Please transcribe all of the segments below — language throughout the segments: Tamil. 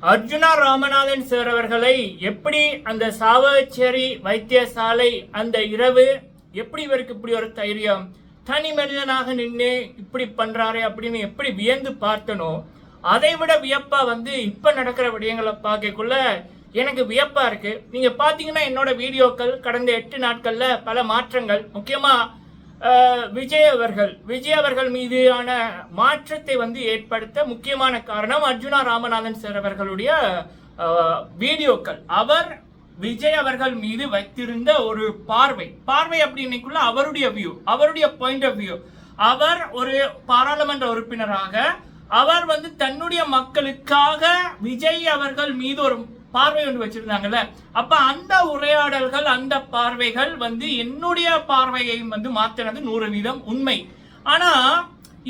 அர்ஜுனா ராமநாதன் சார் அவர்களை எப்படி அந்த சாவச்சேரி வைத்தியசாலை அந்த இரவு எப்படி இவருக்கு இப்படி ஒரு தைரியம், தனி மனிதனாக நின்று இப்படி பண்றாரு அப்படின்னு எப்படி வியந்து பார்த்தனோ, அதை விட வியப்பா இப்ப நடக்கிற விடயங்களை பார்க்கக்குள்ள எனக்கு வியப்பா இருக்கு. நீங்க பாத்தீங்கன்னா என்னோட வீடியோக்கள் கடந்த 8 நாட்கள்ல பல மாற்றங்கள், முக்கியமா விஜய் அவர்கள் மீதான மாற்றத்தை ஏற்படுத்த முக்கியமான காரணம் அர்ஜுனா ராமநாதன் சார் அவர்களுடைய வீடியோக்கள். அவர் விஜய் அவர்கள் மீது வைத்திருந்த ஒரு பார்வை அப்படின்னைக்குள்ள அவருடைய வியூ, அவருடைய பாயிண்ட் ஆஃப் வியூ. அவர் ஒரு பாராளுமன்ற உறுப்பினராக அவர் தன்னுடைய மக்களுக்காக விஜய் அவர்கள் மீது ஒரு பார்வை ஒன்று வச்சிருந்தாங்கல்ல, அப்ப அந்த உரையாடல்கள் அந்த பார்வைகள் என்னுடைய பார்வையை மாத்தினது 100% உண்மை. ஆனா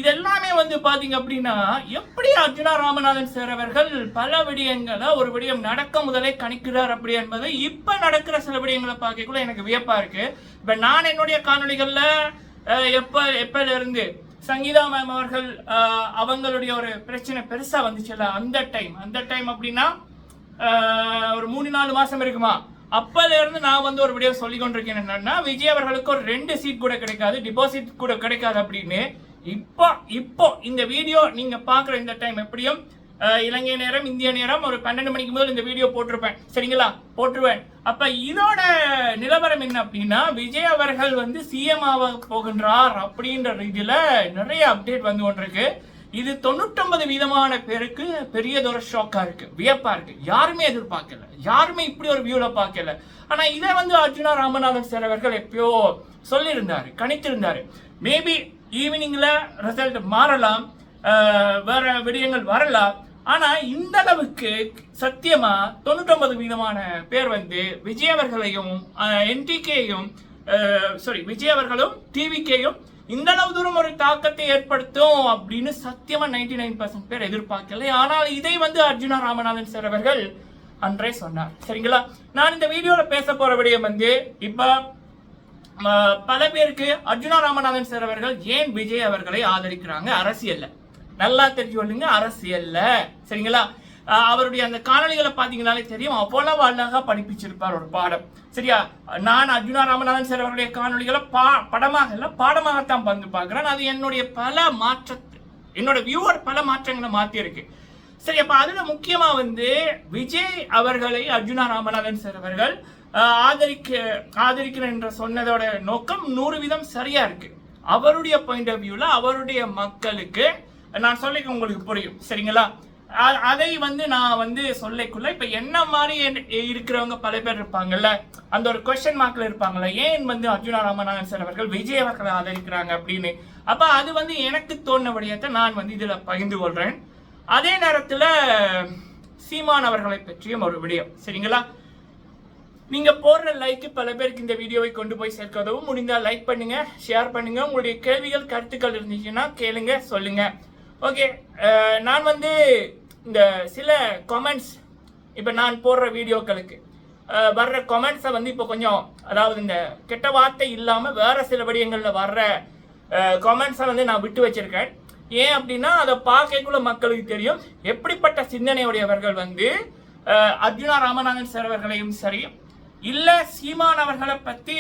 இதெல்லாமே பாத்தீங்க அப்படின்னா எப்படி அர்ஜுனா ராமநாதன் சார் அவர்கள் பல விடயங்களை ஒரு விடயம் நடக்க முதலே கணிக்கிறார் அப்படி என்பதை இப்ப நடக்கிற சில விடயங்களை பார்க்கக்குள்ள எனக்கு வியப்பா இருக்கு. இப்ப நான் என்னுடைய காணொலிகள்ல எப்பல இருந்து சங்கீதா மேம் அவர்கள் அவங்களுடைய ஒரு பிரச்சனை பெருசா வந்துச்சுல்ல, அந்த டைம் அப்படின்னா ஒரு 3-4 மாசம் இருக்குமா, அப்பல இருந்து நான் ஒரு விடயம் சொல்லி கொண்டிருக்கேன். என்னன்னா விஜய் அவர்களுக்கு ஒரு 2 சீட் கூட கிடைக்காது, டிபாசிட் கூட கிடைக்காது அப்படின்னு. இப்போ இந்த வீடியோ நீங்க பாக்குற இந்த டைம் எப்படியும் இலங்கை நேரம் இந்திய நேரம் ஒரு 12 மணிக்கு முதல் இந்த வீடியோ போட்டிருப்பேன், சரிங்களா, போட்டுருவேன். அப்ப இதோட நிலவரம் என்ன அப்படின்னா விஜய் அவர்கள் சிஎம் ஆக போகின்றார் அப்படின்ற ரீதியில நிறைய அப்டேட் கொண்டிருக்கு. இது 99% பேருக்கு பெரியதொரு ஷாக்கா இருக்கு, வியப்பா இருக்கு. யாருமே எதிர்பார்க்கல, யாருமே இப்படி ஒரு வியூல பார்க்கல. ஆனா இதை அர்ஜுனா ராமநாதன் சார் அவர்கள் எப்பயோ சொல்லியிருந்தாரு, கணித்திருந்தாரு. மேபி ஈவினிங்ல ரிசல்ட் மாறலாம், வேற விடயங்கள் வரலாம். ஆனா இந்த அளவுக்கு சத்தியமா 99% பேர் விஜய் அவர்களையும் என்டிகேயும் விஜய் அவர்களும் டிவிகேயும் இந்த அளவு தூரம் ஒரு தாக்கத்தை ஏற்படுத்தும் அப்படின்னு சத்தியமா 99% பேர் எதிர்பார்க்கல. ஆனால் இதை அர்ஜுனா ராமநாதன் சார் அவர்கள் அன்றே சொன்னார், சரிங்களா. நான் இந்த வீடியோல பேச போற விடயம் இப்ப பல பேருக்கு அர்ஜுனா ராமநாதன் சார் அவர்கள் ஏன் விஜய் அவர்களை ஆதரிக்கிறாங்க அரசியல்ல, நல்லா தெரிஞ்சு கொள்ளுங்க, அரசியல்ல, சரிங்களா. அவருடைய அந்த காணொலிகளை பாத்தீங்கன்னாலே தெரியும், அவ்வளவு அழகா படிப்பிச்சிருப்பார் ஒரு பாடம், சரியா. நான் அர்ஜுனா ராமநாதன் சார் அவருடைய காணொலிகளை பாடமாகத்தான் பார்க்கிறேன். அது என்னுடைய என்னோட வியூவர் பல மாற்றங்களை மாத்தி இருக்கு, சரி. அப்ப அதுல முக்கியமா விஜய் அவர்களை அர்ஜுனா ராமநாதன் சார் அவர்கள் ஆதரிக்கிறேன் என்ற சொன்னதோட நோக்கம் 100% சரியா இருக்கு. அவருடைய பாயிண்ட் ஆஃப் வியூல அவருடைய மக்களுக்கு நான் சொல்லிக்க உங்களுக்கு புரியும், சரிங்களா. அதை நான் சொல்லிக்குள்ள இப்ப என்ன மாதிரி இருக்கிறவங்க பல பேர் இருப்பாங்கல்ல, அந்த ஒரு கொஸ்டின் மார்க்ல இருப்பாங்கல்ல, ஏன் அர்ஜுனா ராமநாதன் சார் அவர்கள் விஜய் அவர்களை ஆதரிக்கிறாங்க அப்படின்னு. அப்ப அது எனக்கு தோணுன விடயத்தை நான் இதுல பகிர்ந்து கொள்றேன். அதே நேரத்துல சீமான் அவர்களை பற்றியும் ஒரு விடயம், சரிங்களா. நீங்க போடுற லைக் பல பேருக்கு இந்த வீடியோவை கொண்டு போய் சேர்க்கவும், முடிந்தால் லைக் பண்ணுங்க, ஷேர் பண்ணுங்க. உங்களுடைய கேள்விகள் கருத்துக்கள் இருந்துச்சுன்னா கேளுங்க, சொல்லுங்க. ஓகே, நான் இந்த சில கமெண்ட்ஸ் இப்போ நான் போடுற வீடியோக்களுக்கு வர்ற கமெண்ட்ஸை இப்போ கொஞ்சம், அதாவது இந்த கெட்ட வார்த்தை இல்லாமல் வேற சில விடயங்களில் வர்ற கமெண்ட்ஸை நான் விட்டு வச்சிருக்கேன். ஏன் அப்படின்னா அதை பார்க்கக்குள்ள மக்களுக்கு தெரியும் எப்படிப்பட்ட சிந்தனையுடையவர்கள் அர்ஜுனா ராமநாதன் சார் அவர்களையும் சரி, இல்ல சீமான் அவர்களை பத்தி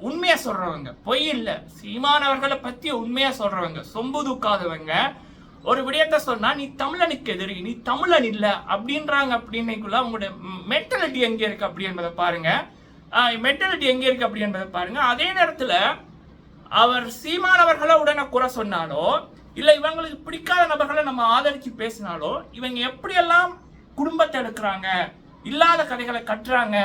உண்மையா சொல்றவங்க, பொய் இல்ல, சீமான் அவர்களை பத்தி உண்மையா சொல்றவங்க, சொம்பு தூக்காதவங்க ஒரு விடயத்தை சொன்னா நீ தமிழனுக்கு எதிரி, நீ தமிழன் இல்ல அப்படின்றாங்க. அப்படின்னைக்குள்ள அவங்களுடைய மென்டாலிட்டி எங்க இருக்கு அப்படி என்பதை பாருங்க, அதே நேரத்துல அவர் சீமானவர்களை உடனே குறை சொன்னாலோ இல்ல இவங்களுக்கு பிடிக்காத நபர்களை நம்ம ஆதரிச்சு பேசினாலோ இவங்க எப்படியெல்லாம் குடும்பத்தை எடுக்கிறாங்க, இல்லாத கதைகளை கட்டுறாங்க,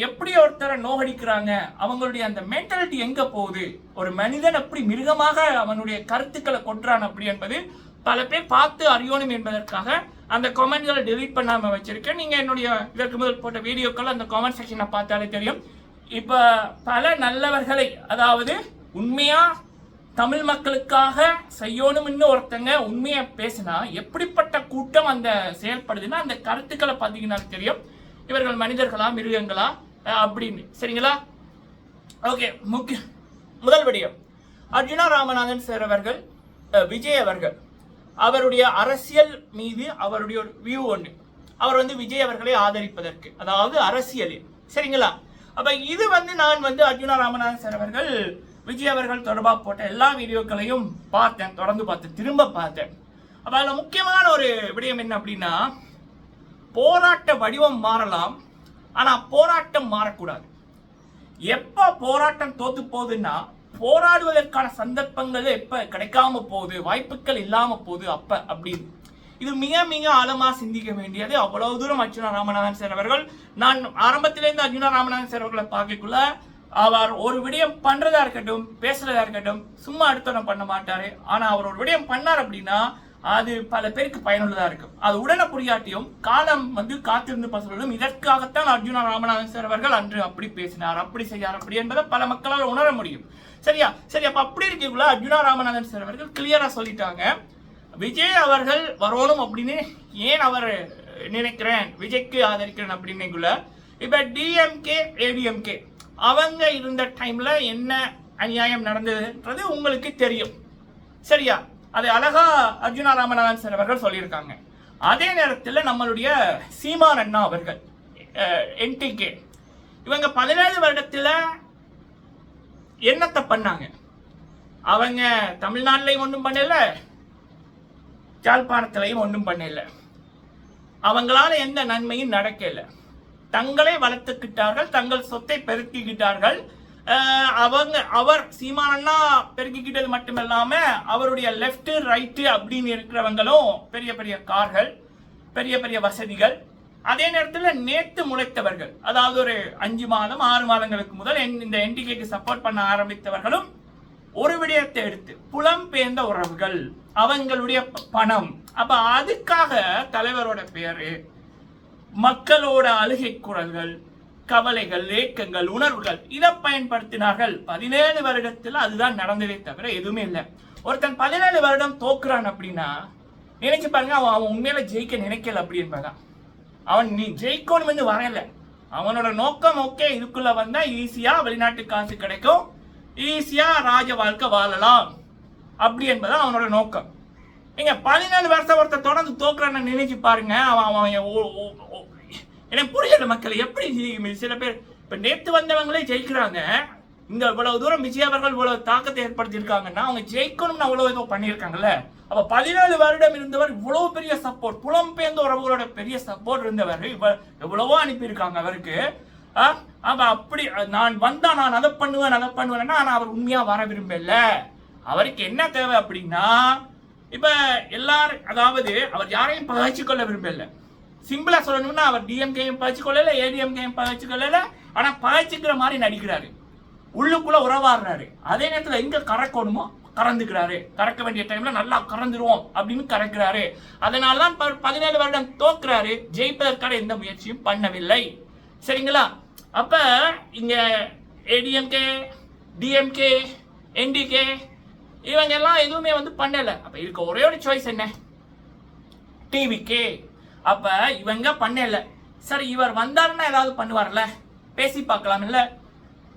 எப்படி ஒருத்தரை நோகடிக்கிறாங்க, அவங்களுடைய அந்த மென்டாலிட்டி எங்க போகுது, ஒரு மனிதன் எப்படி மிருகமாக அவனுடைய கருத்துக்களை கொட்டுறான் அப்படி என்பது பல பேர் பார்த்து அறியணும் என்பதற்காக அந்த கமெண்ட்களை டெலீட் பண்ணாம வச்சிருக்கேன். நீங்க என்னுடைய இதற்கு முதல் போட்ட வீடியோக்கள் அந்த கமெண்ட் செக்ஷனை பார்த்தாலே தெரியும். இப்ப பல நல்லவர்களை, அதாவது உண்மையா தமிழ் மக்களுக்காக செய்யணும்னு ஒருத்தங்க உண்மையா பேசினா எப்படிப்பட்ட கூட்டம் அந்த செயல்படுதுன்னா அந்த கருத்துக்களை பார்த்தீங்கன்னா தெரியும் இவர்கள் மனிதர்களா மிருகங்களா அப்படின்னு, சரிங்களா. ஓகே, முதல் விடயம் அர்ஜுனா ராமநாதன் சார் அவர்கள் விஜய் அவர்கள் அவருடைய அரசியல் மீது அவருடைய ஒரு வியூ ஒன்று, அவர் வந்து விஜய் அவர்களை ஆதரிப்பதற்கு, அதாவது அரசியலில். சரிங்களா? அப்ப இது வந்து நான் வந்து அர்ஜுனா ராமநாதன் சார் அவர்கள் விஜய் அவர்கள் தொடர்பாக போட்ட எல்லா வீடியோக்களையும் பார்த்தேன், தொடர்ந்து பார்த்தேன், திரும்ப பார்த்தேன். அப்ப அதுல முக்கியமான ஒரு விடயம் என்ன அப்படின்னா, போராட்ட வடிவம் மாறலாம், ஆனா போராட்டம் மாறக்கூடாது. எப்ப போராட்டம் தோத்து போகுதுன்னா, போராடுவதற்கான சந்தர்ப்பங்கள் எப்ப கிடைக்காம போகுது, வாய்ப்புகள் இல்லாம போகுது அப்ப அப்படின்னு. இது மிக மிக ஆழமா சிந்திக்க வேண்டியது. அவ்வளவு தூரம் அர்ஜுனா ராமநாதன் சார் அவர்கள், நான் ஆரம்பத்திலேருந்து அர்ஜுனா ராமநாதன் சார் அவர்களை பார்க்கக்குள்ள அவர் ஒரு விடயம் பண்றதா இருக்கட்டும், பேசுறதா இருக்கட்டும், சும்மா அடுத்தவன பண்ண மாட்டாரு. ஆனா அவர் ஒரு விடயம் பண்ணார் அப்படின்னா அது பல பேருக்கு பயனுள்ளதா இருக்கும். அது உடனே புரியாட்டியும் காலம் வந்து காத்திருந்து பசங்களும் இதற்காகத்தான் அர்ஜுனா ராமநாதன் சார் அவர்கள் அன்று அப்படி பேசினார், அப்படி செய்யார், அப்படி என்பதை பல மக்களால் உணர முடியும். சரியா? சரி, அப்ப அப்படி இருக்கக்குள்ள அர்ஜுனா ராமநாதன் சார் அவர்கள் கிளியரா சொல்லிட்டாங்க, விஜய் அவர்கள் வரணும் அப்படின்னு ஏன் அவர் நினைக்கிறேன், விஜய்க்கு ஆதரிக்கிறேன் அப்படின்னுக்குள்ள. இப்ப டிஎம்கே ஏடிஎம்கே அவங்க இருந்த டைம்ல என்ன அநியாயம் நடந்ததுன்றது உங்களுக்கு தெரியும். சரியா? அதை அழகா அர்ஜுனா ராமநாதன் சார் அவர்கள் சொல்லியிருக்காங்க. அதே நேரத்தில் நம்மளுடைய சீமான் அண்ணா அவர்கள் என்டிகே இவங்க 17 வருடத்துல என்னத்தை பண்ணாங்க? அவங்க தமிழ்நாட்டிலையும் ஒன்றும் பண்ணல, யாழ்ப்பாணத்திலையும் ஒன்றும் பண்ணல. அவங்களால எந்த நன்மையும் நடக்கல. தங்களை வளர்த்துக்கிட்டார்கள், தங்கள் சொத்தை பெருக்கிக்கிட்டார்கள். அவர் சீமானன்னா பெருக்கிக்கிட்டது மட்டுமில்லாம அவருடைய லெஃப்ட் ரைட்டு அப்படின்னு இருக்கிறவங்களும் பெரிய பெரிய கார்கள், பெரிய பெரிய வசதிகள். அதே நேரத்தில் நேத்து முளைத்தவர்கள், அதாவது ஒரு 5 மாதம் 6 மாதங்களுக்கு முதல் இந்த என்டிகேக்கு சப்போர்ட் பண்ண ஆரம்பித்தவர்களும் ஒரு விடயத்தை எடுத்து புலம்பெயர்ந்த உறவுகள், அவங்களுடைய பணம். அப்ப அதுக்காக தலைவரோட பேரு, மக்களோட அழுகை குரல்கள், கவலைகள், ஏக்கங்கள், உணர்வுகள் இதை பயன்படுத்தினார்கள். 17 வருடத்தில் அதுதான் நடந்ததே தவிர எதுவுமே இல்லை. ஒருத்தன் 17 வருடம் தோக்குறான் அப்படின்னா நினைச்சு பாருங்க, அவன் உண்மையில ஜெயிக்க நினைக்கல அப்படி என்பதான். அவன் நீ ஜெயிக்கணும் வரல, அவனோட நோக்கம் ஓகே இதுக்குள்ள வந்தா ஈஸியா வெளிநாட்டு காசு கிடைக்கும், ஈஸியா ராஜ வாழ்க்கை வாழலாம் அப்படி என்பதான் அவனோட நோக்கம். நீங்க 17 வருஷம் ஒருத்தர் தொடர்ந்து தோக்குறான்னு நினைச்சு பாருங்க, எனக்கு புரியல மக்கள் எப்படி சில பேர் இப்ப நேத்து வந்தவங்களே ஜெயிக்கிறாங்க. இந்த இவ்வளவு தூரம் விஜய் அவர்கள் இவ்வளவு தாக்கத்தை ஏற்படுத்தியிருக்காங்கன்னா அவங்க ஜெயிக்கணும்னு அவ்வளவு ஏதோ பண்ணியிருக்காங்கல்ல. அப்ப 17 வருடம் இருந்தவர் இவ்வளவு பெரிய சப்போர்ட், புலம்பெயர்ந்த உறவுகளோட பெரிய சப்போர்ட் இருந்தவர், எவ்வளவோ அனுப்பியிருக்காங்க அவருக்கு. அப்ப அப்படி நான் வந்தா நான் அதை பண்ணுவேன்னா ஆனா அவர் உண்மையா வர விரும்பல. அவருக்கு என்ன தேவை அப்படின்னா, இப்ப எல்லாரும், அதாவது அவர் யாரையும் பகிர்ச்சி கொள்ள விரும்பல. சிம்பிளா சொல்லணும்னா அவர் டிஎம்கேயும் பகிர்ச்சி கொள்ளல, ஏடிஎம்கேயும் பகிர்ச்சி கொள்ளல, ஆனா பகிர்ச்சிக்கிற மாதிரி நடிக்கிறாரு, உள்ளுக்குள்ள உறவாடுறாரு. அதே நேரத்துல எங்க கறக்கணுமோ கறந்துக்கிறாரு, கறக்க வேண்டிய டைம்ல நல்லா கறந்துருவோம் அப்படின்னு கறக்கிறாரு. அதனாலதான் 17 வருடம் தோக்குறாரு, ஜெயிப்பதற்கான எந்த முயற்சியும் பண்ணவில்லை. சரிங்களா? அப்ப இங்க ஏடிஎம்கே, டிஎம்கே, என்டிகே இவங்க எல்லாம் எதுவுமே வந்து பண்ணல. அப்ப இருக்க ஒரே ஒரு சாய்ஸ் என்ன? டிவிகே. அப்ப இவங்க பண்ணல. சரி, இவர் வந்தாருன்னா ஏதாவது பண்ணுவார்ல, பேசி பார்க்கலாம் இல்ல,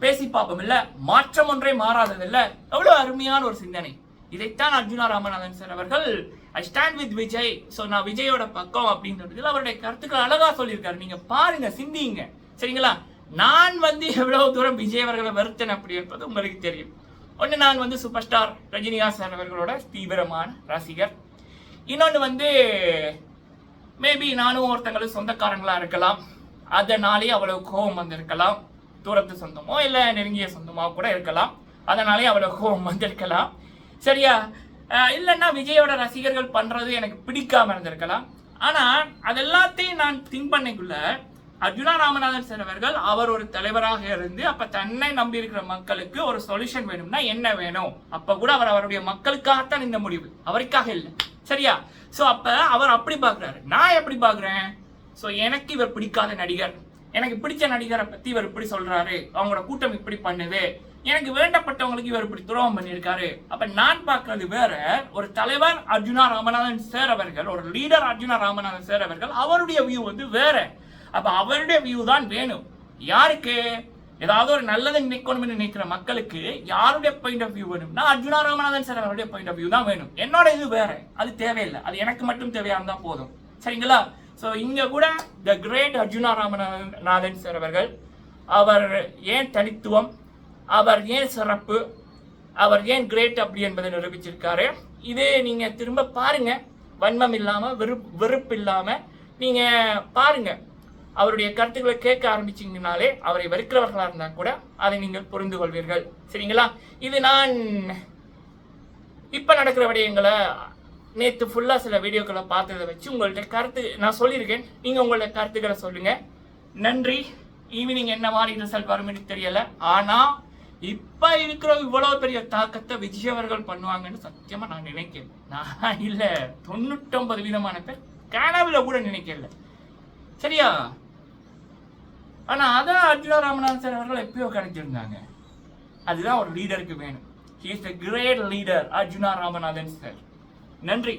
பேசி பார்ப்போம் இல்ல, மாற்றம் ஒன்றே மாறாதது இல்ல. எவ்வளவு அருமையான ஒரு சிந்தனை. இதைத்தான் அர்ஜுனா ராமநாதன் சார் அவர்கள் I stand with Vijay, so நான் விஜயோட பக்கம் அப்படின்றதுல அவருடைய கருத்துக்கள் அழகா சொல்லியிருக்காரு. நீங்க பாருங்க, சிந்திங்க. சரிங்களா? நான் வந்து எவ்வளவு தூரம் விஜய் அவர்களை வருத்தேன் அப்படி இருப்பது உங்களுக்கு தெரியும். ஒன்று, நான் வந்து சூப்பர் ஸ்டார் ரஜினிகாந்த் சார் அவர்களோட தீவிரமான ரசிகர். இன்னொன்று வந்து மேபி நானும் ஒருத்தங்களும் சொந்தக்காரங்களா இருக்கலாம், அதனாலே அவ்வளவு கோபம் வந்திருக்கலாம். தூரத்து சொந்தமோ இல்லை நெருங்கிய சொந்தமோ கூட இருக்கலாம், அதனாலே அவ்வளவு கோபம் வந்திருக்கலாம். சரியா? இல்லைன்னா விஜயோட ரசிகர்கள் பண்றது எனக்கு பிடிக்காம இருந்திருக்கலாம். ஆனா அதெல்லாத்தையும் நான் திங்க் பண்ணிக்குள்ள அர்ஜுனா ராமநாதன் சார் அவர்கள் அவர் ஒரு தலைவராக இருந்து அப்ப தன்னை நம்பி இருக்கிற மக்களுக்கு ஒரு சொல்யூஷன் வேணும்னா என்ன வேணும், அப்ப கூட அவர் அவருடைய மக்களுக்காகத்தான் இந்த முடிவு, அவருக்காக இல்லை. சரியா? சோ அப்ப அவர் அப்படி பாக்குறாரு, நான் எப்படி பாக்குறேன்? சோ எனக்கு இவர் பிடிக்காத நடிகர், எனக்கு பிடிச்ச நடிகரை பத்தி இவர் இப்படி சொல்றாரு, அவங்களோட கூட்டம் இப்படி பண்ணுது, எனக்கு வேண்டப்பட்டவங்களுக்கு இவர் இப்படி துரோகம் பண்ணியிருக்காரு. அப்ப நான் பார்க்கறது வேற. ஒரு தலைவர் அர்ஜுனா ராமநாதன் சார் அவர்கள், ஒரு லீடர் அர்ஜுனா ராமநாதன் சார் அவர்கள், அவருடைய வியூ வந்து வேற. அப்ப அவருடைய வியூ தான் வேணும். யாருக்கு? ஏதாவது ஒரு நல்லதை நினைக்கணும்னு நினைக்கிற மக்களுக்கு யாருடைய பாயிண்ட் ஆஃப் வியூ வேணும்னா அர்ஜுனா ராமநாதன் சார் அவருடைய பாயிண்ட் ஆஃப் வியூ தான் வேணும். என்னோட இது வேற, அது தேவையில்லை, அது எனக்கு மட்டும் தேவையா இருந்தா போதும். சரிங்களா? ஸோ இங்கே கூட the great Arjuna Ramanathan sir அவர்கள் அவர் ஏன் தனித்துவம், அவர் ஏன் சிறப்பு, அவர் ஏன் கிரேட் அப்படி என்பதை நிரூபிச்சிருக்காரு. இது நீங்கள் திரும்ப பாருங்க, வன்மம் இல்லாமல் வெறுப்பு இல்லாமல் நீங்கள் பாருங்க. அவருடைய கருத்துக்களை கேட்க ஆரம்பிச்சிங்கனாலே அவரை வெறுக்கிறவர்களாக இருந்தால் கூட அதை நீங்கள் புரிந்து கொள்வீர்கள். சரிங்களா? இது நான் இப்போ நடக்கிற விடயங்களை நேற்று ஃபுல்லாக சில வீடியோக்களை பார்த்ததை வச்சு உங்கள்ட்ட கருத்து நான் சொல்லியிருக்கேன். நீங்கள் உங்களோட கருத்துக்களை சொல்லுங்கள். நன்றி. ஈவினிங் என்ன மாதிரி ரிசல்ட் வரும்னு தெரியலை. ஆனால் இப்போ இருக்கிற இவ்வளோ பெரிய தாக்கத்தை விஜய் அவர்கள் பண்ணுவாங்கன்னு சத்தியமாக நான் நினைக்கிறேன். நான் இல்லை, 99% பேர் கனவுல கூட நினைக்கல. சரியா? ஆனால் அதான் அர்ஜுனா ராமநாதன் சார் அவர்கள் எப்பயோ கிடைச்சிருந்தாங்க. அதுதான் ஒரு லீடருக்கு வேணும். He is the great leader, Arjuna Ramanathan sir. நன்றி.